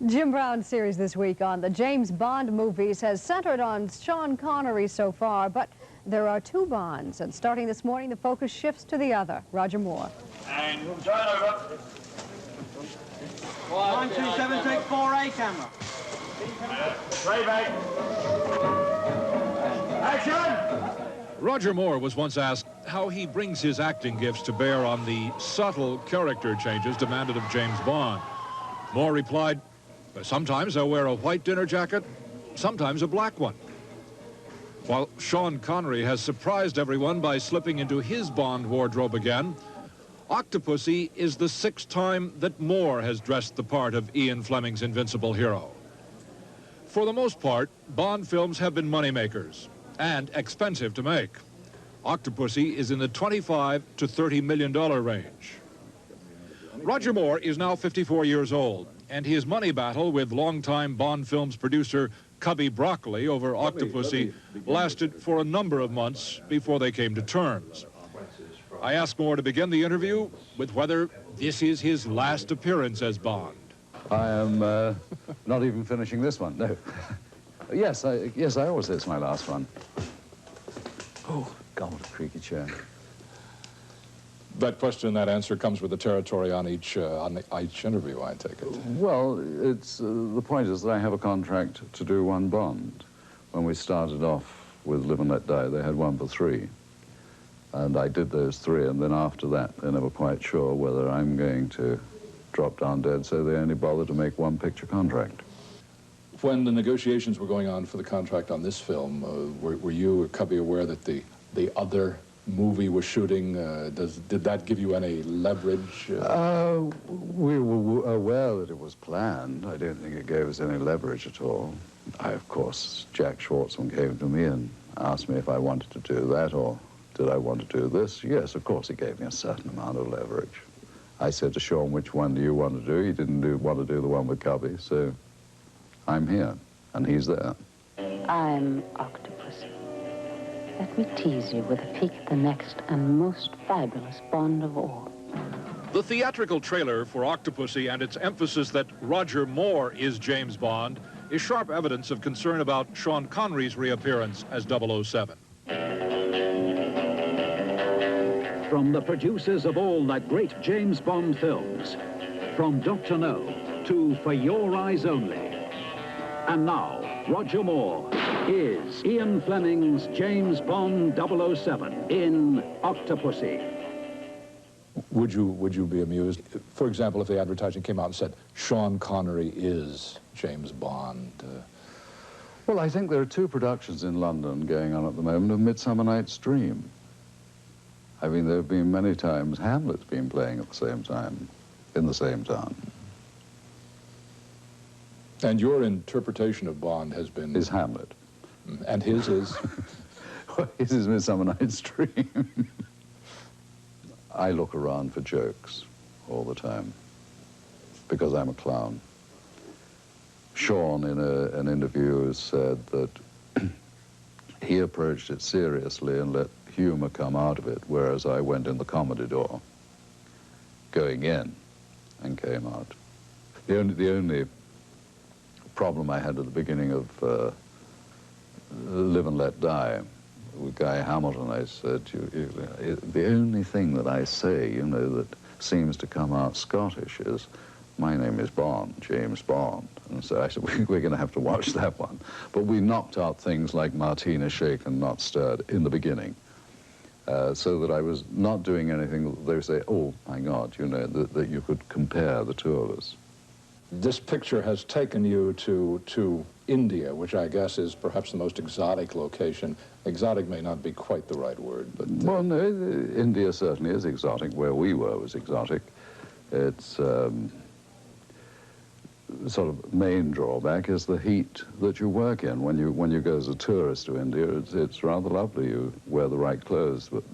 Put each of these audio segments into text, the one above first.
Jim Brown's series this week on the James Bond movies has centered on Sean Connery so far, but there are two Bonds, and starting this morning, the focus shifts to the other, Roger Moore. And turn over. 127, take 4A camera. Playback. Action! Roger Moore was once asked how he brings his acting gifts to bear on the subtle character changes demanded of James Bond. Moore replied, "Sometimes I wear a white dinner jacket, sometimes a black one." While Sean Connery has surprised everyone by slipping into his Bond wardrobe again, Octopussy is the sixth time that Moore has dressed the part of Ian Fleming's invincible hero. For the most part, Bond films have been moneymakers and expensive to make. Octopussy is in the $25 to $30 million range. Roger Moore is now 54 years old, and his money battle with longtime Bond films producer Cubby Broccoli over Octopussy lasted for a number of months before they came to terms. I asked Moore to begin the interview with whether this is his last appearance as Bond. I am not even finishing this one, no. Yes, I always say it's my last one. Oh, God, what a creaky chair. That question, that answer comes with the territory on each interview, I take it. Well, it's the point is that I have a contract to do one Bond. When we started off with Live and Let Die, they had one for 3. And I did those 3, and then after that, they're never quite sure whether I'm going to drop down dead, so they only bother to make one picture contract. When the negotiations were going on for the contract on this film, were you or Cubby aware that the other movie was shooting? Did that give you any leverage? We were aware that it was planned. I don't think it gave us any leverage at all. Of course, Jack Schwartzman came to me and asked me if I wanted to do that or did I want to do this. Yes, of course, he gave me a certain amount of leverage. I said to Sean, which one do you want to do? He didn't want to do the one with Cubby, so I'm here, and he's there. I'm Octopussy. Let me tease you with a peek at the next and most fabulous Bond of all. The theatrical trailer for Octopussy and its emphasis that Roger Moore is James Bond is sharp evidence of concern about Sean Connery's reappearance as 007. From the producers of all the great James Bond films, from Dr. No to For Your Eyes Only. And now, Roger Moore is Ian Fleming's James Bond 007 in Octopussy. Would you be amused, for example, if the advertising came out and said, Sean Connery is James Bond? Well, I think there are 2 productions in London going on at the moment of Midsummer Night's Dream. I mean, there have been many times Hamlet's been playing at the same time, in the same town. And your interpretation of Bond has been... Is Hamlet. And his is? His is Midsummer Night's Dream. I look around for jokes all the time, because I'm a clown. Sean, in an interview, has said that he approached it seriously and let humor come out of it, whereas I went in the comedy door, going in and came out. The only problem I had at the beginning of Live and Let Die, with Guy Hamilton, I said, the only thing that I say, you know, that seems to come out Scottish is, my name is Bond, James Bond. And so I said, we're going to have to watch that one. But we knocked out things like Martina shaken, not stirred in the beginning. So that I was not doing anything that they would say, oh, my God, you know, that you could compare the 2 of us. This picture has taken you to India, which I guess is perhaps the most exotic location. Exotic may not be quite the right word, but... Well, no, India certainly is exotic. Where we were was exotic. Its sort of main drawback is the heat that you work in. When you go as a tourist to India, it's rather lovely. You wear the right clothes, but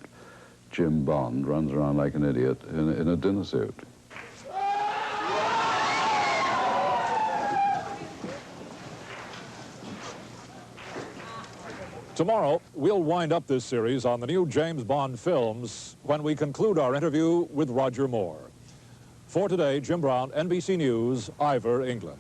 Jim Bond runs around like an idiot in a dinner suit. Tomorrow, we'll wind up this series on the new James Bond films when we conclude our interview with Roger Moore. For today, Jim Brown, NBC News, Ivor, England.